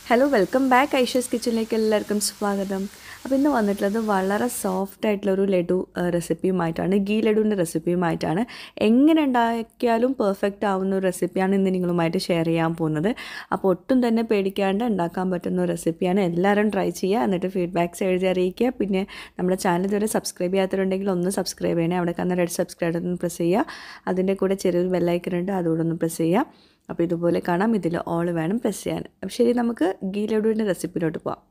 Hello welcome back Aisha's കിച്ചണിലേക്ക് എല്ലാവർക്കും സ്വാഗതം. അപ്പോൾ ഇന്ന് വന്നിട്ടുള്ളത് വളരെ സോഫ്റ്റ് ആയിട്ടുള്ളൊരു ലഡു റെസിപ്പിയുമായിട്ടാണ്. ഗീ ലഡുവിൻ്റെ റെസിപ്പിയുമായിട്ടാണ്. എങ്ങനെ ഉണ്ടാക്കിയാലും പെർഫെക്റ്റ് ആവുന്ന ഒരു റെസിപ്പിയാണ് ഇന്ന് നിങ്ങളുമായിട്ട് ഷെയർ ചെയ്യാൻ പോകുന്നത്. അപ്പോൾ ഒട്ടും തന്നെ പേടിക്കാണ്ട് ഉണ്ടാക്കാൻ പറ്റുന്ന ഒരു റെസിപ്പിയാണ്. എല്ലാവരും ട്രൈ ചെയ്യുക, എന്നിട്ട് ഫീഡ്ബാക്ക്സ് എഴുതി അറിയിക്കുക. പിന്നെ നമ്മുടെ ചാനൽ ഇതുവരെ സബ്സ്ക്രൈബ് ചെയ്യാത്തവരുണ്ടെങ്കിൽ ഒന്ന് സബ്സ്ക്രൈബ് ചെയ്യണേ. അവിടെ കാണുന്ന റെഡ് സബ്സ്ക്രൈബ് ഒന്ന് പ്രസ് ചെയ്യുക. അതിൻ്റെ കൂടെ ചെറിയൊരു ബെല്ലൈക്കൺ ഉണ്ട്, അതുകൂടെ ഒന്ന് പ്രസ് ചെയ്യുക. അപ്പോൾ ഇതുപോലെ കാണാം, ഇതിൽ ഓൾ വേണം പ്രസ് ചെയ്യാൻ. അപ്പോൾ ശരി, നമുക്ക് ഗീ ലഡുവിൻ്റെ റെസിപ്പിയിലോട്ട് പോകാം.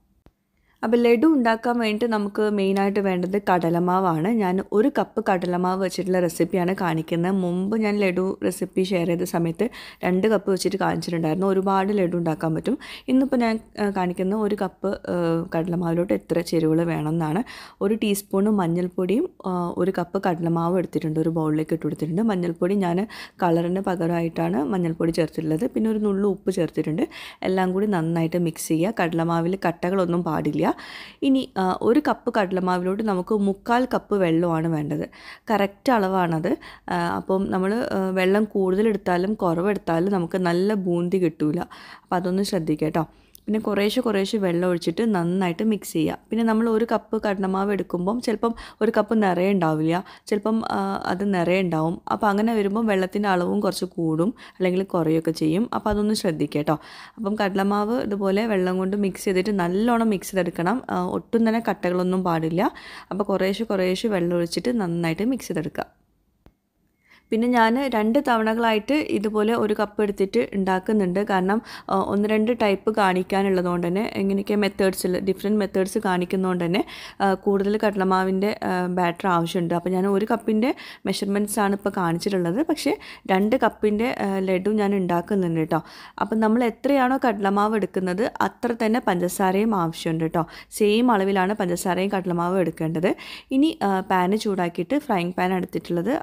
അപ്പോൾ ലഡു ഉണ്ടാക്കാൻ വേണ്ടിയിട്ട് നമുക്ക് മെയിനായിട്ട് വേണ്ടത് കടലമാവാണ്. ഞാൻ 1 കപ്പ് കടലമാവ് വെച്ചിട്ടുള്ള റെസിപ്പിയാണ് കാണിക്കുന്നത്. മുമ്പ് ഞാൻ ലഡു റെസിപ്പി ഷെയർ ചെയ്ത സമയത്ത് 2 കപ്പ് വെച്ചിട്ട് കാണിച്ചിട്ടുണ്ടായിരുന്നു. ഒരുപാട് ലഡു ഉണ്ടാക്കാൻ പറ്റും. ഇന്നിപ്പോൾ ഞാൻ കാണിക്കുന്ന 1 കപ്പ് കടലമാവിലോട്ട് എത്ര ചേരുവകൾ വേണമെന്നാണ്. 1 ടീസ്പൂൺ മഞ്ഞൾപ്പൊടിയും 1 കപ്പ് കടലമാവ് എടുത്തിട്ടുണ്ട്, ഒരു ബൗളിലേക്ക് ഇട്ട് കൊടുത്തിട്ടുണ്ട്. മഞ്ഞൾപ്പൊടി ഞാൻ കളറിന് പകരമായിട്ടാണ് മഞ്ഞൾപ്പൊടി ചേർത്തിട്ടുള്ളത്. പിന്നെ ഒരു നുള്ളു ഉപ്പ് ചേർത്തിട്ടുണ്ട്. എല്ലാം കൂടി നന്നായിട്ട് മിക്സ് ചെയ്യുക. കടലമാവിൽ കട്ടകളൊന്നും പാടില്ല. ഇനി 1 കപ്പ് കടലമാവിലോട്ട് നമുക്ക് 3/4 കപ്പ് വെള്ളമാണ് വേണ്ടത്. കറക്റ്റ് അളവാണത്. അപ്പം നമ്മൾ വെള്ളം കൂടുതലെടുത്താലും കുറവെടുത്താലും നമുക്ക് നല്ല ബൂന്തി കിട്ടില്ല. അപ്പോൾ അതൊന്ന് ശ്രദ്ധിക്കുക കേട്ടോ. പിന്നെ കുറേശ്ശെ വെള്ളം ഒഴിച്ചിട്ട് നന്നായിട്ട് മിക്സ് ചെയ്യുക. പിന്നെ നമ്മൾ 1 കപ്പ് കടലമാവ് എടുക്കുമ്പം ചിലപ്പം 1 കപ്പ് നിറയെ ഉണ്ടാവില്ല, ചിലപ്പം അത് നിറയെ ഉണ്ടാവും. അപ്പോൾ അങ്ങനെ വരുമ്പം വെള്ളത്തിൻ്റെ അളവും കുറച്ച് കൂടും അല്ലെങ്കിൽ കുറയുകയൊക്കെ ചെയ്യും. അപ്പോൾ അതൊന്ന് ശ്രദ്ധിക്കുക കേട്ടോ. അപ്പം കടലമാവ് ഇതുപോലെ വെള്ളം കൊണ്ട് മിക്സ് ചെയ്തിട്ട് നല്ലോണം മിക്സ് ചെയ്തെടുക്കണം. ഒട്ടും തന്നെ കട്ടകളൊന്നും പാടില്ല. അപ്പോൾ കുറേശ്ശെ വെള്ളം ഒഴിച്ചിട്ട് നന്നായിട്ട് മിക്സ് ചെയ്തെടുക്കുക. പിന്നെ ഞാൻ 2 തവണകളായിട്ട് ഇതുപോലെ 1 കപ്പ് എടുത്തിട്ട് ഉണ്ടാക്കുന്നുണ്ട്. കാരണം 1-2 ടൈപ്പ് കാണിക്കാനുള്ളതുകൊണ്ട് തന്നെ, എങ്ങനെയൊക്കെ ഡിഫറെൻറ്റ് മെത്തേഡ്സ് കാണിക്കുന്നതുകൊണ്ട് തന്നെ കൂടുതൽ കടലമാവിൻ്റെ ബാറ്റർ ആവശ്യമുണ്ട്. അപ്പോൾ ഞാൻ 1 കപ്പിൻ്റെ മെഷർമെൻറ്റ്സ് ആണ് ഇപ്പോൾ കാണിച്ചിട്ടുള്ളത്. പക്ഷേ 2 കപ്പിൻ്റെ ലഡു ഞാൻ ഉണ്ടാക്കുന്നുണ്ട് കേട്ടോ. അപ്പം നമ്മൾ എത്രയാണോ കടലമാവ് എടുക്കുന്നത് അത്ര തന്നെ പഞ്ചസാരയും ആവശ്യമുണ്ട് കേട്ടോ. സെയിം അളവിലാണ് പഞ്ചസാരയും കടലമാവും എടുക്കേണ്ടത്. ഇനി പാന് ചൂടാക്കിയിട്ട് ഫ്രൈങ് പാൻ എടുത്തിട്ടുള്ളത്.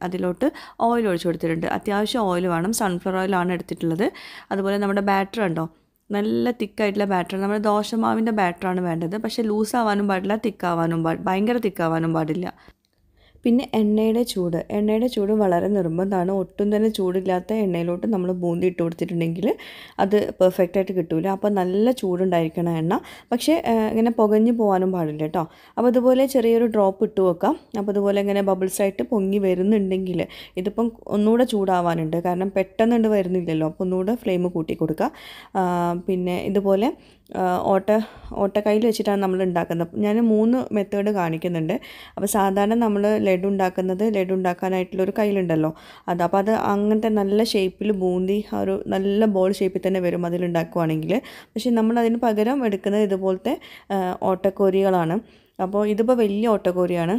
അതിലോട്ട് ഓയിൽ ഒഴിച്ചു കൊടുത്തിട്ടുണ്ട്. അത്യാവശ്യം ഓയിൽ വേണം. സൺഫ്ലവർ ഓയിലാണ് എടുത്തിട്ടുള്ളത്. അതുപോലെ നമ്മുടെ ബാറ്റർ ഉണ്ടോ, നല്ല തിക്കായിട്ടുള്ള ബാറ്റർ, നമ്മുടെ ദോശമാവിൻ്റെ ബാറ്ററാണ് വേണ്ടത്. പക്ഷേ ലൂസാവാനും പാടില്ല, ഭയങ്കര തിക്കാവാനും പാടില്ല. പിന്നെ എണ്ണയുടെ ചൂട് വളരെ നിർബന്ധമാണ്. ഒട്ടും തന്നെ ചൂടില്ലാത്ത എണ്ണയിലോട്ട് നമ്മൾ ബൂന്തി ഇട്ട് കൊടുത്തിട്ടുണ്ടെങ്കിൽ അത് പെർഫെക്റ്റായിട്ട് കിട്ടില്ല. അപ്പോൾ നല്ല ചൂടുണ്ടായിരിക്കണം എണ്ണ. പക്ഷേ ഇങ്ങനെ പുകഞ്ഞു പോകാനും പാടില്ല കേട്ടോ. അപ്പോൾ ഇതുപോലെ ചെറിയൊരു ഡ്രോപ്പ് ഇട്ട് വെക്കാം. അപ്പോൾ ഇതുപോലെ ഇങ്ങനെ ബബിൾസായിട്ട് പൊങ്ങി വരുന്നുണ്ടെങ്കിൽ ഇതിപ്പം ഒന്നുകൂടെ ചൂടാവാനുണ്ട്. കാരണം പെട്ടെന്നുണ്ട് വരുന്നില്ലല്ലോ. അപ്പോൾ ഒന്നുകൂടെ ഫ്ലെയിം കൂട്ടി കൊടുക്കുക. പിന്നെ ഇതുപോലെ ഓട്ടക്കയ്യിൽ വെച്ചിട്ടാണ് നമ്മൾ ഉണ്ടാക്കുന്നത്. ഞാൻ 3 മെത്തേഡ് കാണിക്കുന്നുണ്ട്. അപ്പോൾ സാധാരണ നമ്മൾ ലഡു ഉണ്ടാക്കാനായിട്ടുള്ളൊരു കയ്യിലുണ്ടല്ലോ, അപ്പോൾ അത് അങ്ങനത്തെ നല്ല ഷേപ്പിൽ ബൂന്തി ഒരു നല്ല ബോൾ ഷേപ്പിൽ തന്നെ വരും അതിലുണ്ടാക്കുവാണെങ്കിൽ. പക്ഷേ നമ്മളതിന് പകരം എടുക്കുന്നത് ഇതുപോലത്തെ ഓട്ടക്കോരികളാണ്. അപ്പോൾ ഇതിപ്പോൾ വലിയ ഓട്ടക്കോരിയാണ്.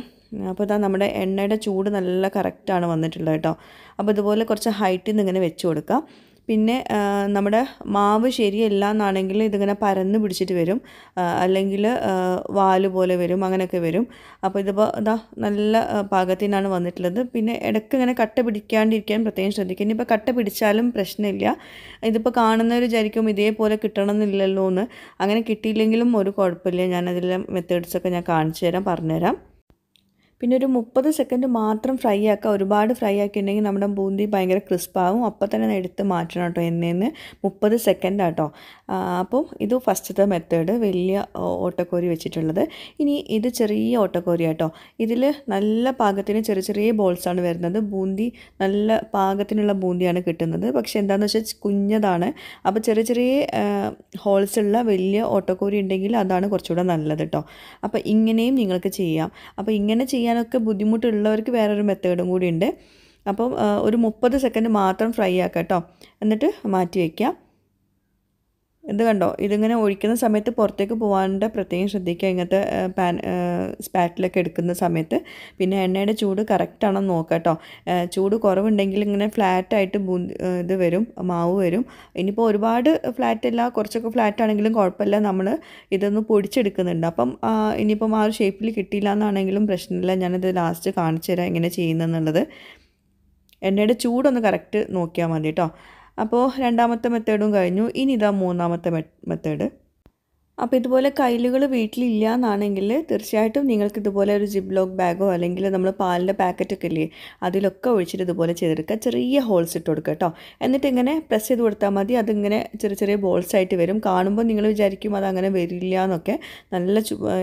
അപ്പോൾ ഇതാ നമ്മുടെ എണ്ണയുടെ ചൂട് നല്ല കറക്റ്റാണ് വന്നിട്ടുള്ളത് കേട്ടോ. അപ്പോൾ ഇതുപോലെ കുറച്ച് ഹൈറ്റിൽ നിന്ന് ഇങ്ങനെ വെച്ച് കൊടുക്കാം. പിന്നെ നമ്മുടെ മാവ് ശരിയല്ല എന്നാണെങ്കിൽ ഇതിങ്ങനെ പരന്ന് പിടിച്ചിട്ട് വരും, അല്ലെങ്കിൽ വാല് പോലെ വരും, അങ്ങനെയൊക്കെ വരും. അപ്പോൾ ഇതിപ്പോൾ ഇതാ നല്ല പാകത്തിനാണ് വന്നിട്ടുള്ളത്. പിന്നെ ഇടയ്ക്ക് ഇങ്ങനെ കട്ട പിടിക്കാണ്ടിരിക്കാൻ പ്രത്യേകം ശ്രദ്ധിക്കുക. ഇനിയിപ്പോൾ കട്ട പിടിച്ചാലും പ്രശ്നമില്ല. ഇതിപ്പോൾ കാണുന്നവർ വിചാരിക്കും ഇതേപോലെ കിട്ടണമെന്നില്ലല്ലോ എന്ന്. അങ്ങനെ കിട്ടിയില്ലെങ്കിലും ഒരു കുഴപ്പമില്ല. ഞാനതിലെ മെത്തേഡ്സൊക്കെ ഞാൻ പറഞ്ഞുതരാം. പിന്നെ ഒരു 30 സെക്കൻഡ് മാത്രം ഫ്രൈ ആക്കുക. ഒരുപാട് ഫ്രൈ ആക്കിയിട്ടുണ്ടെങ്കിൽ നമ്മുടെ ബൂന്തി ഭയങ്കര ക്രിസ്പാവും. അപ്പോൾ തന്നെ എടുത്ത് മാറ്റണം കേട്ടോ എണ്ണയിൽ 30 സെക്കൻഡ് ആട്ടോ. അപ്പോൾ ഇത് ഫസ്റ്റത്തെ മെത്തേഡ്, വലിയ ഓട്ടക്കോരി വെച്ചിട്ടുള്ളത്. ഇനി ഇത് ചെറിയ ഓട്ടക്കോരി കേട്ടോ. ഇതിൽ നല്ല പാകത്തിന് ചെറിയ ബോൾസാണ് വരുന്നത്. ബൂന്തി നല്ല പാകത്തിനുള്ള ബൂന്തിയാണ് കിട്ടുന്നത്. പക്ഷേ എന്താണെന്ന് വെച്ചാൽ കുഞ്ഞതാണ്. അപ്പോൾ ചെറിയ ഹോൾസ് ഉള്ള വലിയ ഓട്ടക്കോരി ഉണ്ടെങ്കിൽ അതാണ് കുറച്ചുകൂടെ നല്ലത് കേട്ടോ. അപ്പോൾ ഇങ്ങനെയും നിങ്ങൾക്ക് ചെയ്യാം. അപ്പോൾ ഇങ്ങനെ ചെയ്യാനൊക്കെ ബുദ്ധിമുട്ടുള്ളവർക്ക് വേറൊരു മെത്തേഡും കൂടി ഉണ്ട്. അപ്പം ഒരു 30 സെക്കൻഡ് മാത്രം ഫ്രൈ ആക്കുക കേട്ടോ. എന്നിട്ട് മാറ്റി വയ്ക്കുക. ഇത് കണ്ടോ, ഇതിങ്ങനെ ഒഴിക്കുന്ന സമയത്ത് പുറത്തേക്ക് പോകാണ്ട് പ്രത്യേകം ശ്രദ്ധിക്കുക ഇങ്ങനത്തെ സ്പാറ്റിലൊക്കെ എടുക്കുന്ന സമയത്ത്. പിന്നെ എണ്ണയുടെ ചൂട് കറക്റ്റാണെന്ന് നോക്കുക കേട്ടോ. ചൂട് കുറവുണ്ടെങ്കിൽ ഇങ്ങനെ ഫ്ലാറ്റായിട്ട് ഇത് വരും, മാവ് വരും. ഇനിയിപ്പോൾ ഒരുപാട് ഫ്ലാറ്റല്ല, കുറച്ചൊക്കെ ഫ്ലാറ്റ് ആണെങ്കിലും കുഴപ്പമില്ല. നമ്മൾ ഇതൊന്ന് പൊടിച്ചെടുക്കുന്നുണ്ട്. അപ്പം ഇനിയിപ്പം ആ ഒരു ഷേപ്പിൽ കിട്ടിയില്ല എന്നാണെങ്കിലും പ്രശ്നമില്ല. ഞാനിത് ലാസ്റ്റ് കാണിച്ചു തരാം എങ്ങനെ ചെയ്യുന്നതെന്നുള്ളത്. എണ്ണയുടെ ചൂടൊന്ന് കറക്റ്റ് നോക്കിയാൽ മതി കേട്ടോ. അപ്പോൾ രണ്ടാമത്തെ മെത്തേഡും കഴിഞ്ഞു. ഇനി ഇതാ മൂന്നാമത്തെ മെത്തേഡ്. അപ്പോൾ ഇതുപോലെ കയ്യിലുകൾ വീട്ടിലില്ല എന്നാണെങ്കിൽ തീർച്ചയായിട്ടും നിങ്ങൾക്ക് ഇതുപോലെ ഒരു ജിപ്ലോക്ക് ബാഗോ അല്ലെങ്കിൽ നമ്മൾ പാലിൻ്റെ പാക്കറ്റൊക്കെ ഇല്ലേ അതിലൊക്കെ ഒഴിച്ചിട്ട് ഇതുപോലെ ചെയ്തെടുക്കുക. ചെറിയ ഹോൾസ് ഇട്ട് കൊടുക്കുക കേട്ടോ. എന്നിട്ട് ഇങ്ങനെ പ്രസ് ചെയ്ത് കൊടുത്താൽ മതി. അതിങ്ങനെ ചെറിയ ചെറിയ ബോൾസ് ആയിട്ട് വരും. കാണുമ്പോൾ നിങ്ങൾ വിചാരിക്കും അതങ്ങനെ വരില്ല എന്നൊക്കെ. നല്ല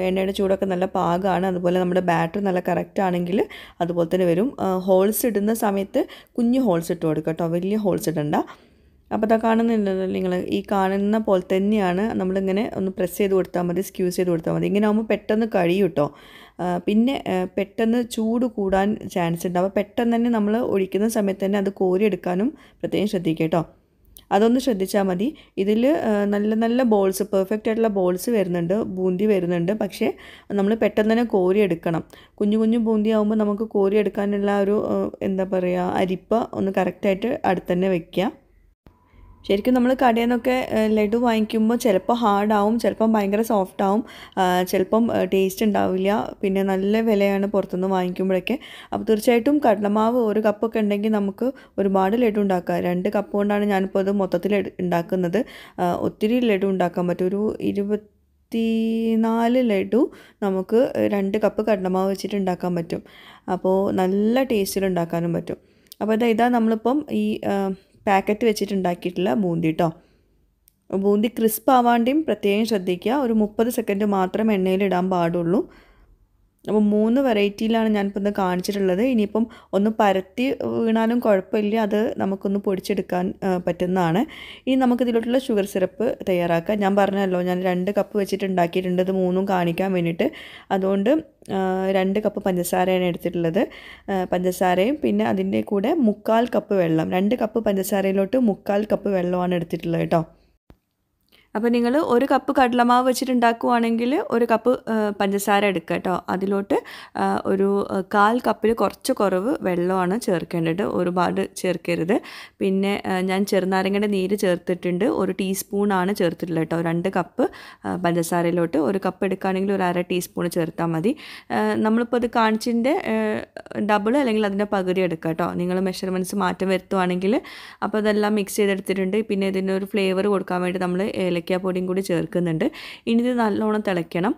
എണ്ണയുടെ ചൂടൊക്കെ നല്ല പാകമാണ്. അതുപോലെ നമ്മുടെ ബാറ്റർ നല്ല കറക്റ്റ് ആണെങ്കിൽ അതുപോലെ തന്നെ വരും. ഹോൾസ് ഇടുന്ന സമയത്ത് കുഞ്ഞു ഹോൾസ് ഇട്ട് കൊടുക്കുക കേട്ടോ, വലിയ ഹോൾസ് ഇടണ്ട. അപ്പോൾ ഇതാ കാണുന്നുണ്ടല്ലോ നിങ്ങൾ, ഈ കാണുന്ന പോലെ തന്നെയാണ്. നമ്മളിങ്ങനെ ഒന്ന് പ്രസ് ചെയ്ത് കൊടുത്താൽ മതി, സ്ക്യൂസ് ചെയ്ത് കൊടുത്താൽ മതി. ഇങ്ങനെ ആകുമ്പോൾ പെട്ടെന്ന് കഴിയും കേട്ടോ. പിന്നെ പെട്ടെന്ന് ചൂട് കൂടാൻ ചാൻസ് ഉണ്ട്. അപ്പോൾ പെട്ടെന്ന് തന്നെ നമ്മൾ ഒഴിക്കുന്ന സമയത്ത് തന്നെ അത് കോരിയെടുക്കാനും പ്രത്യേകം ശ്രദ്ധിക്കുക കേട്ടോ. അതൊന്ന് ശ്രദ്ധിച്ചാൽ മതി. ഇതിൽ നല്ല നല്ല ബോൾസ്, പെർഫെക്റ്റ് ആയിട്ടുള്ള ബോൾസ് വരുന്നുണ്ട്, ബൂന്തി വരുന്നുണ്ട്. പക്ഷേ നമ്മൾ പെട്ടെന്ന് തന്നെ കോരിയെടുക്കണം. കുഞ്ഞു കുഞ്ഞു ബൂന്തി ആകുമ്പോൾ നമുക്ക് കോരിയെടുക്കാനുള്ള ഒരു എന്താ പറയുക, അരിപ്പ ഒന്ന് കറക്റ്റായിട്ട് അടുത്ത് തന്നെ വയ്ക്കുക. ശരിക്കും നമ്മൾ കടയിൽ നിന്നൊക്കെ ലഡു വാങ്ങിക്കുമ്പോൾ ചിലപ്പോൾ ഹാർഡാവും, ചിലപ്പം ഭയങ്കര സോഫ്റ്റാവും, ചിലപ്പം ടേസ്റ്റ് ഉണ്ടാവില്ല. പിന്നെ നല്ല വിലയാണ് പുറത്തുനിന്ന് വാങ്ങിക്കുമ്പോഴൊക്കെ. അപ്പോൾ തീർച്ചയായിട്ടും കടലമാവ് ഒരു കപ്പൊക്കെ ഉണ്ടെങ്കിൽ നമുക്ക് ഒരുപാട് ലഡു ഉണ്ടാക്കാം. 2 കപ്പ് കൊണ്ടാണ് ഞാനിപ്പോൾ ഇത് മൊത്തത്തിൽ ഉണ്ടാക്കുന്നത്. ഒത്തിരി ലഡു ഉണ്ടാക്കാൻ പറ്റും. ഒരു 24 ലഡു നമുക്ക് 2 കപ്പ് കടലമാവ് വെച്ചിട്ട് ഉണ്ടാക്കാൻ പറ്റും. അപ്പോൾ നല്ല ടേസ്റ്റിൽ ഉണ്ടാക്കാനും പറ്റും. അപ്പോൾ ഇതാ നമ്മളിപ്പം ഈ പാക്കറ്റ് വെച്ചിട്ടുണ്ടാക്കിയിട്ടുള്ള ബൂന്തി കേട്ടോ. ബൂന്തി ക്രിസ്പ് ആവാണ്ടെയും പ്രത്യേകം ശ്രദ്ധിക്കുക. ഒരു 30 സെക്കൻഡ് മാത്രം എണ്ണയിൽ ഇടാൻ പാടുള്ളൂ. അപ്പോൾ 3 വെറൈറ്റിയിലാണ് ഞാനിപ്പോൾ ഇന്ന് കാണിച്ചിട്ടുള്ളത്. ഇനിയിപ്പം ഒന്ന് പരത്തി വീണാലും കുഴപ്പമില്ല, അത് നമുക്കൊന്ന് പൊടിച്ചെടുക്കാൻ പറ്റുന്നതാണ്. ഇനി നമുക്കിതിലോട്ടുള്ള ഷുഗർ സിറപ്പ് തയ്യാറാക്കാം. ഞാൻ പറഞ്ഞല്ലോ, ഞാൻ 2 കപ്പ് വെച്ചിട്ട് ഉണ്ടാക്കിയിട്ടുണ്ട്. ഇത് 3ഉം കാണിക്കാൻ വേണ്ടിയിട്ട്. അതുകൊണ്ട് 2 കപ്പ് പഞ്ചസാരയാണ് എടുത്തിട്ടുള്ളത്. പഞ്ചസാരയും പിന്നെ അതിൻ്റെ കൂടെ 3/4 കപ്പ് വെള്ളം. 2 കപ്പ് പഞ്ചസാരയിലോട്ട് 3/4 കപ്പ് വെള്ളമാണ് എടുത്തിട്ടുള്ളത് കേട്ടോ. അപ്പോൾ നിങ്ങൾ 1 കപ്പ് കടലമാവ് വെച്ചിട്ട് ഉണ്ടാക്കുവാണെങ്കിൽ 1 കപ്പ് പഞ്ചസാര എടുക്കുക കേട്ടോ. അതിലോട്ട് ഒരു 1/4 കപ്പിൽ കുറച്ച് കുറവ് വെള്ളമാണ് ചേർക്കേണ്ടത്, ഒരുപാട് ചേർക്കരുത്. പിന്നെ ഞാൻ ചെറുനാരങ്ങയുടെ നീര് ചേർത്തിട്ടുണ്ട്, 1 ടീസ്പൂണാണ് ചേർത്തിട്ടുള്ളത് കേട്ടോ. 2 കപ്പ് പഞ്ചസാരയിലോട്ട് 1 കപ്പ് എടുക്കുകയാണെങ്കിൽ ഒരു 1/2 ടീസ്പൂൺ ചേർത്താൽ മതി. നമ്മളിപ്പോൾ ഇത് കാണിച്ചതിൻ്റെ ഡബിൾ അല്ലെങ്കിൽ അതിൻ്റെ പകുതി എടുക്കുക കേട്ടോ. നിങ്ങൾ മെഷർമെൻറ്റ്സ് മാറ്റം വരുത്തുവാണെങ്കിൽ. അപ്പോൾ അതെല്ലാം മിക്സ് ചെയ്തെടുത്തിട്ടുണ്ട്. പിന്നെ ഇതിനൊരു ഫ്ലേവർ കൊടുക്കാൻ വേണ്ടി നമ്മൾ ഏലക്കാപ്പൊടിയും കൂടി ചേർക്കുന്നുണ്ട്. ഇനി ഇത് നല്ലോണം തിളയ്ക്കണം.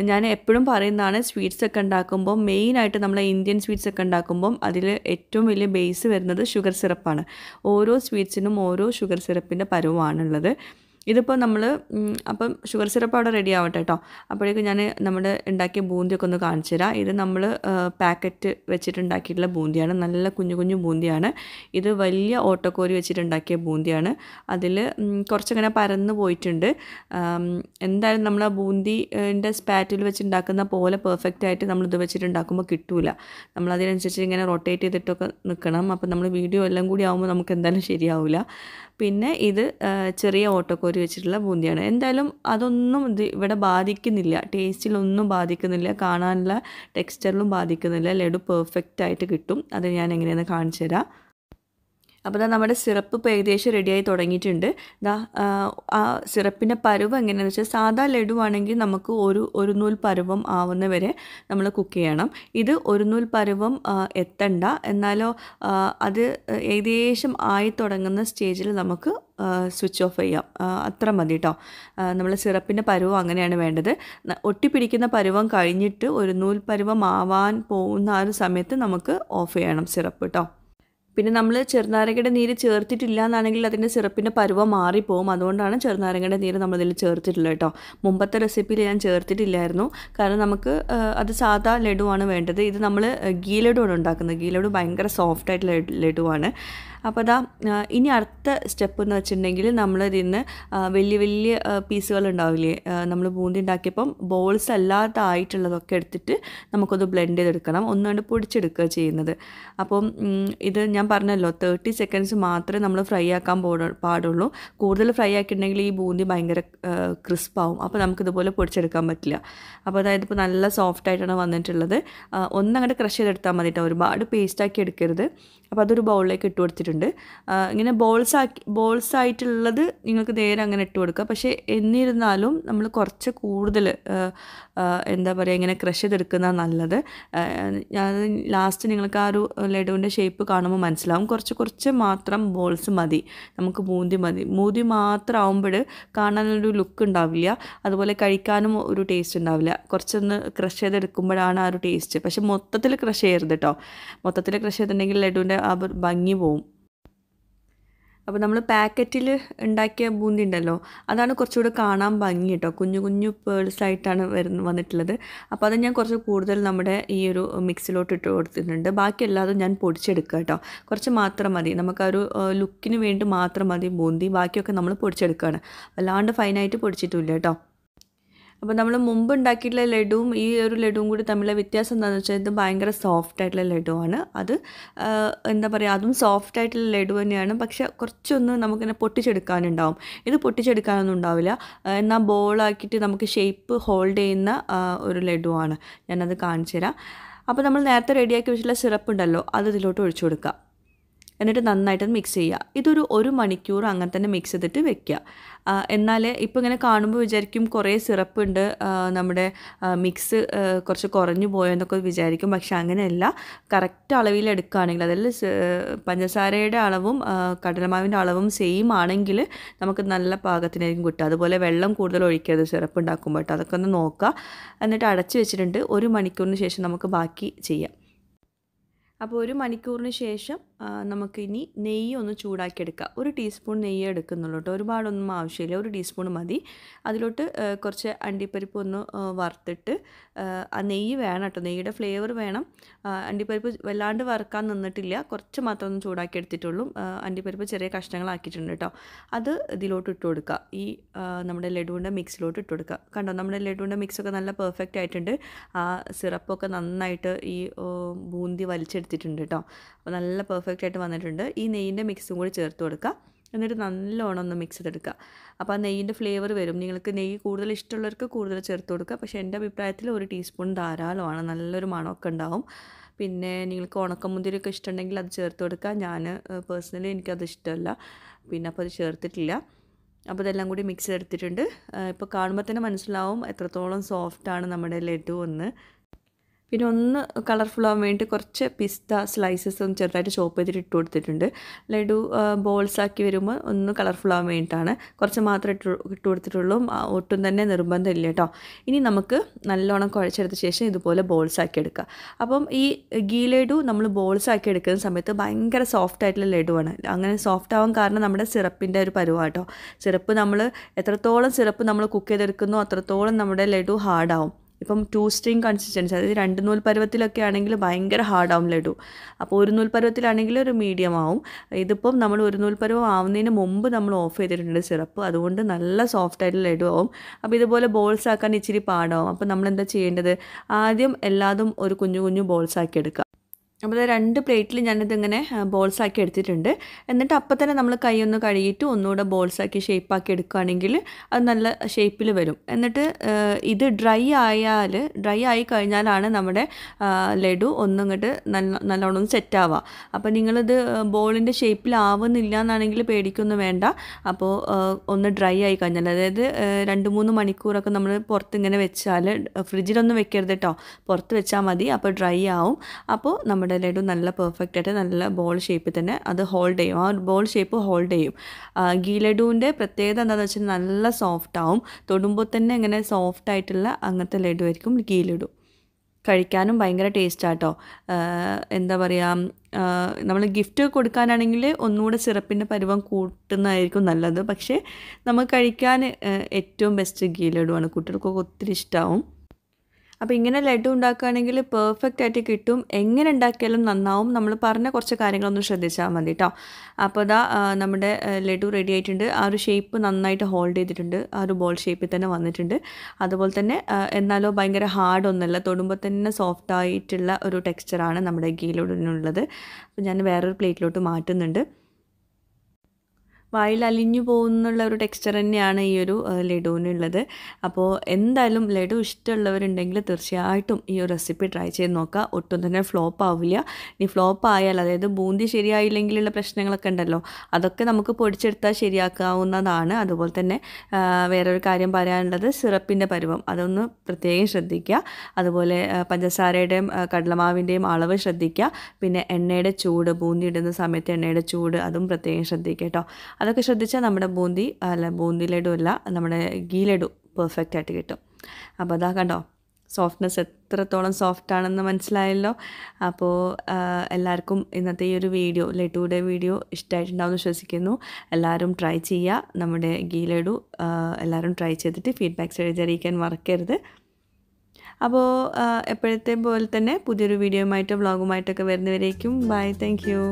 ഞാൻ എപ്പോഴും പറയുന്നതാണ്, സ്വീറ്റ്സൊക്കെ ഉണ്ടാക്കുമ്പോൾ മെയിനായിട്ട് നമ്മൾ ഇന്ത്യൻ സ്വീറ്റ്സൊക്കെ ഉണ്ടാക്കുമ്പം അതിൽ ഏറ്റവും വലിയ ബേസ് വരുന്നത് ഷുഗർ സിറപ്പാണ്. ഓരോ സ്വീറ്റ്സിനും ഓരോ ഷുഗർ സിറപ്പിൻ്റെ പരുവമാണുള്ളത്. ഇതിപ്പോൾ നമ്മൾ അപ്പം ഷുഗർ സിറപ്പ് അവിടെ റെഡി ആവട്ടെ കേട്ടോ. അപ്പോഴേക്കും ഞാൻ നമ്മുടെ ഉണ്ടാക്കിയ ബൂന്തിയൊക്കെ ഒന്ന് കാണിച്ചു തരാം. ഇത് നമ്മൾ പാക്കറ്റ് വെച്ചിട്ടുണ്ടാക്കിയിട്ടുള്ള ബൂന്തിയാണ്. നല്ല കുഞ്ഞു കുഞ്ഞു ബൂന്തിയാണ്. ഇത് വലിയ ഓട്ടക്കോരി വെച്ചിട്ടുണ്ടാക്കിയ ബൂന്തിയാണ്. അതിൽ കുറച്ചങ്ങനെ പരന്ന് പോയിട്ടുണ്ട്. എന്തായാലും നമ്മൾ ആ ബൂന്തിൻ്റെ സ്പാറ്റിൽ വെച്ചുണ്ടാക്കുന്ന പോലെ പെർഫെക്റ്റ് ആയിട്ട് നമ്മളിത് വെച്ചിട്ടുണ്ടാക്കുമ്പോൾ കിട്ടൂല. നമ്മളതിനനുസരിച്ച് ഇങ്ങനെ റൊട്ടേറ്റ് ചെയ്തിട്ടൊക്കെ നിൽക്കണം. അപ്പോൾ നമ്മൾ വീഡിയോ എല്ലാം കൂടി ആകുമ്പോൾ നമുക്ക് എന്തായാലും ശരിയാവില്ല. പിന്നെ ഇത് ചെറിയ ഓട്ടക്കോരി വെച്ചിട്ടുള്ള ബൂന്തിയാണ്. എന്തായാലും അതൊന്നും ഇത് ഇവിടെ ബാധിക്കുന്നില്ല, ടേസ്റ്റിലൊന്നും ബാധിക്കുന്നില്ല, കാണാനുള്ള ടെക്സ്ചറിലും ബാധിക്കുന്നില്ല. ലഡു പെർഫെക്റ്റ് ആയിട്ട് കിട്ടും. അത് ഞാൻ എങ്ങനെയാണെന്ന് കാണിച്ചു തരാം. അപ്പോൾ ഇതാ നമ്മുടെ സിറപ്പ് ഇപ്പോൾ ഏകദേശം റെഡിയായി തുടങ്ങിയിട്ടുണ്ട്. ഇതാ ആ സിറപ്പിൻ്റെ പരുവം എങ്ങനെയാണെന്ന് വെച്ചാൽ, സാധാ ലഡു ആണെങ്കിൽ നമുക്ക് ഒരു നൂൽ പരുവം ആവുന്ന വരെ നമ്മൾ കുക്ക് ചെയ്യണം. ഇത് 1 നൂൽ പരുവം എത്തണ്ട, എന്നാലോ അത് ഏകദേശം ആയി തുടങ്ങുന്ന സ്റ്റേജിൽ നമുക്ക് സ്വിച്ച് ഓഫ് ചെയ്യാം. അത്ര മതി കേട്ടോ. നമ്മൾ സിറപ്പിൻ്റെ പരുവം അങ്ങനെയാണ് വേണ്ടത്. ഒട്ടിപ്പിടിക്കുന്ന പരുവം കഴിഞ്ഞിട്ട് 1 നൂൽ പരുവം ആവാൻ പോകുന്ന ആ ഒരു സമയത്ത് നമുക്ക് ഓഫ് ചെയ്യണം സിറപ്പ് കേട്ടോ. പിന്നെ നമ്മൾ ചെറുനാരങ്ങയുടെ നീര് ചേർത്തിട്ടില്ല എന്നാണെങ്കിൽ അതിൻ്റെ സിറപ്പിൻ്റെ പരുവം മാറിപ്പോവും. അതുകൊണ്ടാണ് ചെറുനാരങ്ങയുടെ നീര് നമ്മളിതിൽ ചേർത്തിട്ടുള്ളത് കേട്ടോ. മുമ്പത്തെ റെസിപ്പിയിൽ ഞാൻ ചേർത്തിട്ടില്ലായിരുന്നു, കാരണം നമുക്ക് അത് സാധാ ലഡുവാണ് വേണ്ടത്. ഇത് നമ്മൾ ഗീ ലഡുവാണ് ഉണ്ടാക്കുന്നത്. ഗീ ലഡു ഭയങ്കര സോഫ്റ്റായിട്ടുള്ള ലഡുവാണ്. അപ്പോൾ അതാ ഇനി അടുത്ത സ്റ്റെപ്പ് എന്ന് വെച്ചിട്ടുണ്ടെങ്കിൽ നമ്മളിതിൽ നിന്ന് വലിയ വലിയ പീസുകൾ ഉണ്ടാവില്ലേ, നമ്മൾ ബൂന്തി ഉണ്ടാക്കിയപ്പം ബോൾസ് അല്ലാതായിട്ടുള്ളതൊക്കെ എടുത്തിട്ട് നമുക്കൊന്ന് ബ്ലെൻഡ് ചെയ്തെടുക്കണം. ഒന്നുകൊണ്ട് പൊടിച്ചെടുക്കുക ചെയ്യുന്നത്. അപ്പം ഇത് ഞാൻ പറഞ്ഞല്ലോ, 30 സെക്കൻഡ്സ് മാത്രമേ നമ്മൾ ഫ്രൈ ആക്കാൻ പാടുള്ളൂ. കൂടുതൽ ഫ്രൈ ആക്കിയിട്ടുണ്ടെങ്കിൽ ഈ ബൂന്തി ഭയങ്കര ക്രിസ്പാവും. അപ്പോൾ നമുക്കിതുപോലെ പൊടിച്ചെടുക്കാൻ പറ്റില്ല. അപ്പോൾ അതായത് ഇപ്പോൾ നല്ല സോഫ്റ്റായിട്ടാണ് വന്നിട്ടുള്ളത്. ഒന്നങ്ങോട്ട് ക്രഷ് ചെയ്തെടുത്താൽ മതി കേട്ടോ, ഒരുപാട് പേസ്റ്റാക്കി എടുക്കരുത്. അപ്പോൾ അതൊരു ബൗളിലേക്ക് ഇട്ട് കൊടുത്തിട്ടുണ്ട്. ഇങ്ങനെ ബോൾസ് ആയിട്ടുള്ളത് നിങ്ങൾക്ക് നേരെ അങ്ങനെ ഇട്ട് കൊടുക്കുക. പക്ഷേ എന്നിരുന്നാലും നമ്മൾ കുറച്ച് കൂടുതൽ എന്താ പറയുക ഇങ്ങനെ ക്രഷ് ചെയ്തെടുക്കുന്നതാണ് നല്ലത്. ഞാൻ ലാസ്റ്റ് നിങ്ങൾക്ക് ആ ഒരു ലഡുവിൻ്റെ ഷേപ്പ് കാണുമ്പോൾ മനസ്സിലാവും. കുറച്ച് മാത്രം ബോൾസ് മതി, നമുക്ക് ബൂന്തി മതി. ബൂന്തി മാത്രം ആകുമ്പോൾ കാണാനൊരു ലുക്ക് ഉണ്ടാവില്ല, അതുപോലെ കഴിക്കാനും ഒരു ടേസ്റ്റ് ഉണ്ടാവില്ല. കുറച്ചൊന്ന് ക്രഷ് ചെയ്തെടുക്കുമ്പോഴാണ് ആ ഒരു ടേസ്റ്റ്. പക്ഷെ മൊത്തത്തിൽ ക്രഷ് ചെയ്യരുത് കേട്ടോ. മൊത്തത്തിൽ ക്രഷ് ചെയ്തിട്ടുണ്ടെങ്കിൽ ലഡുവിൻ്റെ ആ ഭംഗി പോവും. അപ്പോൾ നമ്മൾ പാക്കറ്റിൽ ഉണ്ടാക്കിയ ബൂന്തി ഉണ്ടല്ലോ, അതാണ് കുറച്ചുകൂടെ കാണാൻ ഭംഗി കേട്ടോ. കുഞ്ഞു കുഞ്ഞു പേൾസായിട്ടാണ് വന്നിട്ടുള്ളത്. അപ്പോൾ അത് ഞാൻ കുറച്ച് കൂടുതൽ നമ്മുടെ ഈ ഒരു മിക്സിലോട്ട് ഇട്ട് കൊടുത്തിട്ടുണ്ട്. ബാക്കി എല്ലാതും ഞാൻ പൊടിച്ചെടുക്കുക കേട്ടോ. കുറച്ച് മാത്രം മതി, നമുക്കൊരു ലുക്കിന് വേണ്ടി മാത്രം മതി ബൂന്തി. ബാക്കിയൊക്കെ നമ്മൾ പൊടിച്ചെടുക്കുകയാണ്, അല്ലാണ്ട് ഫൈനായിട്ട് പൊടിച്ചിട്ടില്ല കേട്ടോ. അപ്പോൾ നമ്മൾ മുമ്പ് ഉണ്ടാക്കിയിട്ടുള്ള ലഡുവും ഈ ഒരു ലഡുവും കൂടി തമ്മിലുള്ള വ്യത്യാസം എന്താണെന്ന് വെച്ചാൽ ഇത് ഭയങ്കര സോഫ്റ്റ് ആയിട്ടുള്ള ലഡുവാണ്. അത് എന്താ പറയുക, അതും സോഫ്റ്റ് ആയിട്ടുള്ള ലഡു തന്നെയാണ്. പക്ഷെ കുറച്ചൊന്ന് നമുക്കിങ്ങനെ പൊട്ടിച്ചെടുക്കാനുണ്ടാവും. ഇത് പൊട്ടിച്ചെടുക്കാനൊന്നും ഉണ്ടാവില്ല. എന്നാൽ ബോളാക്കിയിട്ട് നമുക്ക് ഷേപ്പ് ഹോൾഡ് ചെയ്യുന്ന ഒരു ലഡുവാണ്. ഞാനത് കാണിച്ചു തരാം. അപ്പോൾ നമ്മൾ നേരത്തെ റെഡിയാക്കി വെച്ചിട്ടുള്ള സിറപ്പ് ഉണ്ടല്ലോ, അത് ഇതിലോട്ട് ഒഴിച്ചു കൊടുക്കുക. എന്നിട്ട് നന്നായിട്ട് മിക്സ് ചെയ്യുക. ഇതൊരു 1 മണിക്കൂർ അങ്ങനെ തന്നെ മിക്സ് ചെയ്തിട്ട് വെക്കുക. എന്നാൽ ഇപ്പോൾ ഇങ്ങനെ കാണുമ്പോൾ വിചാരിക്കും കുറേ സിറപ്പ് ഉണ്ട്, നമ്മുടെ മിക്സ് കുറച്ച് കുറഞ്ഞു പോയെന്നൊക്കെ വിചാരിക്കും. പക്ഷെ അങ്ങനെയല്ല. കറക്റ്റ് അളവിൽ എടുക്കുകയാണെങ്കിൽ, അതിൽ പഞ്ചസാരയുടെ അളവും കടലമാവിൻ്റെ അളവും സെയിം ആണെങ്കിൽ നമുക്ക് നല്ല പാകത്തിനായിരിക്കും കിട്ടുക. അതുപോലെ വെള്ളം കൂടുതൽ ഒഴിക്കരുത് സിറപ്പ് ഉണ്ടാക്കുമ്പോൾ കേട്ടോ. അതൊക്കെ ഒന്ന് നോക്കുക. എന്നിട്ട് അടച്ച് വെച്ചിട്ടുണ്ട്. 1 മണിക്കൂറിന് ശേഷം നമുക്ക് ബാക്കി ചെയ്യാം. അപ്പോൾ 1 മണിക്കൂറിന് ശേഷം നമുക്കിനി നെയ്യ് ഒന്ന് ചൂടാക്കിയെടുക്കുക. 1 ടീസ്പൂൺ നെയ്യ് എടുക്കുന്നുള്ളൂ കേട്ടോ, ഒരുപാടൊന്നും ആവശ്യമില്ല. 1 ടീസ്പൂൺ മതി. അതിലോട്ട് കുറച്ച് അണ്ടിപ്പരിപ്പ് ഒന്ന് വറുത്തിട്ട്, ആ നെയ്യ് വേണം കേട്ടോ, നെയ്യുടെ ഫ്ലേവർ വേണം. അണ്ടിപ്പരിപ്പ് വല്ലാണ്ട് വറുക്കാൻ നിന്നിട്ടില്ല, കുറച്ച് മാത്രം ഒന്ന് ചൂടാക്കി എടുത്തിട്ടുള്ളൂ. അണ്ടിപ്പരിപ്പ് ചെറിയ കഷ്ണങ്ങളാക്കിയിട്ടുണ്ട് കേട്ടോ. അത് ഇതിലോട്ട് ഇട്ട് കൊടുക്കുക. ഈ നമ്മുടെ ലഡുവിൻ്റെ മിക്സിലോട്ട് ഇട്ട് കൊടുക്കുക. കണ്ടോ, നമ്മുടെ ലഡുവിൻ്റെ മിക്സൊക്കെ നല്ല പെർഫെക്റ്റ് ആയിട്ടുണ്ട്. ആ സിറപ്പൊക്കെ നന്നായിട്ട് ഈ ബൂന്തി വലിച്ചെടുത്തിട്ടുണ്ട് കേട്ടോ. അപ്പോൾ നല്ല പെർഫെക്റ്റ് ആയിട്ട് വന്നിട്ടുണ്ട്. ഈ നെയ്യിൻ്റെ മിക്സും കൂടി ചേർത്ത് കൊടുക്കുക. എന്നിട്ട് നല്ലോണം ഒന്ന് മിക്സ് ചെയ്തെടുക്കുക. അപ്പോൾ ആ നെയ്യിൻ്റെ ഫ്ലേവർ വരും. നിങ്ങൾക്ക് നെയ്യ് കൂടുതൽ ഇഷ്ടമുള്ളവർക്ക് കൂടുതൽ ചേർത്ത് കൊടുക്കുക. പക്ഷേ എൻ്റെ അഭിപ്രായത്തിൽ 1 ടീസ്പൂൺ ധാരാളമാണ്, നല്ലൊരു മണമൊക്കെ ഉണ്ടാവും. പിന്നെ നിങ്ങൾക്ക് ഉണക്കമുന്തിരിയൊക്കെ ഇഷ്ടമുണ്ടെങ്കിൽ അത് ചേർത്ത് കൊടുക്കുക. ഞാൻ പേഴ്സണലി എനിക്കത് ഇഷ്ടമല്ല, പിന്നെ അപ്പോൾ അത് ചേർത്തിട്ടില്ല. അപ്പോൾ ഇതെല്ലാം കൂടി മിക്സ് ചെയ്തെടുത്തിട്ടുണ്ട്. ഇപ്പോൾ കാണുമ്പോൾ തന്നെ മനസ്സിലാവും എത്രത്തോളം സോഫ്റ്റാണ് നമ്മുടെ ലഡു എന്ന്. പിന്നെ ഒന്ന് കളർഫുൾ ആവാൻ വേണ്ടി കുറച്ച് പിസ്ത സ്ലൈസസ് ഒന്ന് ചെറുതായിട്ട് ചോപ്പ് ചെയ്തിട്ട് ഇട്ട് കൊടുത്തിട്ടുണ്ട്. ലഡു ബോൾസാക്കി വരുമ്പോൾ ഒന്ന് കളർഫുൾ ആവാൻ വേണ്ടിയിട്ടാണ്. കുറച്ച് മാത്രമേ ഇട്ട് കൊടുത്തിട്ടുള്ളൂ, ഒട്ടും തന്നെ നിർബന്ധമില്ല കേട്ടോ. ഇനി നമുക്ക് നല്ലോണം കുഴച്ചെടുത്ത ശേഷം ഇതുപോലെ ബോൾസാക്കി എടുക്കുക. അപ്പം ഈ ഗീ ലഡു നമ്മൾ ബോൾസാക്കി എടുക്കുന്ന സമയത്ത് ഭയങ്കര സോഫ്റ്റ് ആയിട്ടുള്ള ലഡുവാണ്. അങ്ങനെ സോഫ്റ്റ് ആവാൻ കാരണം നമ്മുടെ സിറപ്പിൻ്റെ ഒരു പരുവാട്ടോ. സിറപ്പ് നമ്മൾ എത്രത്തോളം സിറപ്പ് നമ്മൾ കുക്ക് ചെയ്തെടുക്കുന്നോ അത്രത്തോളം നമ്മുടെ ലഡു ഹാർഡാവും. ഇപ്പം 2 സ്ട്രിങ് കൺസിസ്റ്റൻസി, അതായത് 2 നൂൽ പരുവത്തിലൊക്കെ ആണെങ്കിൽ ഭയങ്കര ഹാർഡാവും ലഡു. അപ്പോൾ 1 നൂൽ പരുവത്തിലാണെങ്കിൽ ഒരു മീഡിയം ആവും. ഇതിപ്പം നമ്മൾ 1 നൂൽ പരുവം ആവുന്നതിന് മുമ്പ് നമ്മൾ ഓഫ് ചെയ്തിട്ടുണ്ട് സിറപ്പ്, അതുകൊണ്ട് നല്ല സോഫ്റ്റായിട്ടുള്ള ലഡു ആവും. അപ്പോൾ ഇതുപോലെ ബോൾസ് ആക്കാൻ ഇച്ചിരി പാടാവും. അപ്പോൾ നമ്മൾ എന്താ ചെയ്യേണ്ടത്, ആദ്യം എല്ലാതും ഒരു കുഞ്ഞു കുഞ്ഞു ബോൾസ് ആക്കി എടുക്കുക. അപ്പോൾ 2 പ്ലേറ്റിൽ ഞാനിതിങ്ങനെ ബോൾസാക്കി എടുത്തിട്ടുണ്ട്. എന്നിട്ട് അപ്പം തന്നെ നമ്മൾ കൈയൊന്ന് കഴുകിയിട്ട് ഒന്നുകൂടെ ബോൾസാക്കി ഷേപ്പാക്കി എടുക്കുകയാണെങ്കിൽ അത് നല്ല ഷേപ്പിൽ വരും. എന്നിട്ട് ഇത് ഡ്രൈ ആയി കഴിഞ്ഞാലാണ് നമ്മുടെ ലഡു ഒന്നിങ്ങോട്ട് നല്ലോണം സെറ്റാവുക. അപ്പോൾ നിങ്ങളിത് ബോളിൻ്റെ ഷേപ്പിലാവുന്നില്ല എന്നാണെങ്കിൽ പേടിക്കൊന്നും വേണ്ട. അപ്പോൾ ഒന്ന് ഡ്രൈ ആയി കഴിഞ്ഞാൽ, അതായത് 2-3 മണിക്കൂറൊക്കെ നമ്മൾ പുറത്തിങ്ങനെ വെച്ചാൽ, ഫ്രിഡ്ജിലൊന്നും വെക്കരുത് കേട്ടോ, പുറത്ത് വെച്ചാൽ മതി. അപ്പോൾ ഡ്രൈ ആവും. അപ്പോൾ നമ്മുടെ ലഡു നല്ല പെർഫെക്റ്റ് ആയിട്ട് നല്ല ബോൾ ഷേപ്പിൽ തന്നെ അത് ഹോൾഡ് ചെയ്യും, ആ ബോൾ ഷേപ്പ് ഹോൾഡ് ചെയ്യും. ഗീ ലഡുവിൻ്റെ പ്രത്യേകത എന്താണെന്ന് വെച്ചാൽ നല്ല സോഫ്റ്റ് ആവും. തൊടുമ്പോൾ തന്നെ ഇങ്ങനെ സോഫ്റ്റ് ആയിട്ടുള്ള അങ്ങനത്തെ ലഡു ആയിരിക്കും ഗീ ലഡു. കഴിക്കാനും ഭയങ്കര ടേസ്റ്റാട്ടോ. എന്താ പറയുക, നമ്മൾ ഗിഫ്റ്റ് കൊടുക്കാനാണെങ്കിൽ ഒന്നുകൂടെ സിറപ്പിൻ്റെ പരുവം കൂട്ടുന്നതായിരിക്കും നല്ലത്. പക്ഷേ നമുക്ക് കഴിക്കാൻ ഏറ്റവും ബെസ്റ്റ് ഗീ ലഡുവാണ്, കുട്ടികൾക്കൊക്കെ ഒത്തിരി ഇഷ്ടമാവും. അപ്പോൾ ഇങ്ങനെ ലഡു ഉണ്ടാക്കുകയാണെങ്കിൽ പെർഫെക്റ്റ് ആയിട്ട് കിട്ടും. എങ്ങനെ ഉണ്ടാക്കിയാലും നന്നാവും. നമ്മൾ പറഞ്ഞ കുറച്ച് കാര്യങ്ങളൊന്നും ശ്രദ്ധിച്ചാൽ മതി കേട്ടോ. അപ്പോൾ ഇതാ നമ്മുടെ ലഡു റെഡി ആയിട്ടുണ്ട്. ആ ഒരു ഷേപ്പ് നന്നായിട്ട് ഹോൾഡ് ചെയ്തിട്ടുണ്ട്, ആ ഒരു ബോൾ ഷേപ്പിൽ തന്നെ വന്നിട്ടുണ്ട്. അതുപോലെ തന്നെ എന്നാലോ ഭയങ്കര ഹാർഡൊന്നുമല്ല, തൊടുമ്പോൾ തന്നെ സോഫ്റ്റ് ആയിട്ടുള്ള ഒരു ടെക്സ്ചറാണ് നമ്മുടെ ഗീ ലഡുവിനുള്ളത്. അപ്പോൾ ഞാൻ വേറൊരു പ്ലേറ്റിലോട്ട് മാറ്റുന്നുണ്ട്. വായിൽ അലിഞ്ഞു പോകുന്നുള്ള ഒരു ടെക്സ്ചർ തന്നെയാണ് ഈ ഒരു ലഡുവിനുള്ളത്. അപ്പോൾ എന്തായാലും ലഡു ഇഷ്ടമുള്ളവരുണ്ടെങ്കിൽ തീർച്ചയായിട്ടും ഈ ഒരു റെസിപ്പി ട്രൈ ചെയ്ത് നോക്കുക. ഒട്ടും തന്നെ ഫ്ലോപ്പ് ആവില്ല. ഇനി ഫ്ലോപ്പ് ആയാൽ, അതായത് ബൂന്തി ശരിയായില്ലെങ്കിലുള്ള പ്രശ്നങ്ങളൊക്കെ ഉണ്ടല്ലോ, അതൊക്കെ നമുക്ക് പൊടിച്ചെടുത്താൽ ശരിയാക്കാവുന്നതാണ്. അതുപോലെ തന്നെ വേറൊരു കാര്യം പറയാനുള്ളത്, സിറപ്പിൻ്റെ പരുവം അതൊന്ന് പ്രത്യേകം ശ്രദ്ധിക്കുക. അതുപോലെ പഞ്ചസാരയുടെയും കടലമാവിൻ്റെയും അളവ് ശ്രദ്ധിക്കുക. പിന്നെ എണ്ണയുടെ ചൂട്, ബൂന്തി ഇടുന്ന സമയത്ത് എണ്ണയുടെ ചൂട് അതും പ്രത്യേകം ശ്രദ്ധിക്കുക കേട്ടോ. അതൊക്കെ ശ്രദ്ധിച്ചാൽ നമ്മുടെ ബൂന്തി ലഡു അല്ല, നമ്മുടെ ഗീ ലഡു പെർഫെക്റ്റ് ആയിട്ട് കിട്ടും. അപ്പോൾ അതാ കണ്ടോ, സോഫ്റ്റ്നെസ് എത്രത്തോളം സോഫ്റ്റ് ആണെന്ന് മനസ്സിലായല്ലോ. അപ്പോൾ എല്ലാവർക്കും ഇന്നത്തെ ഈ ഒരു വീഡിയോ, ലഡുയുടെ വീഡിയോ ഇഷ്ടമായിട്ടുണ്ടാവുമെന്ന് വിശ്വസിക്കുന്നു. എല്ലാവരും ട്രൈ ചെയ്യുക. നമ്മുടെ ഗീ ലഡു എല്ലാവരും ട്രൈ ചെയ്തിട്ട് ഫീഡ്ബാക്ക്സ് എഴുതി അറിയിക്കാൻ മറക്കരുത്. അപ്പോൾ എപ്പോഴത്തെ പോലെ തന്നെ പുതിയൊരു വീഡിയോയുമായിട്ട് വ്ളോഗുമായിട്ടൊക്കെ വരുന്നവരേക്കും ബൈ, താങ്ക് യു.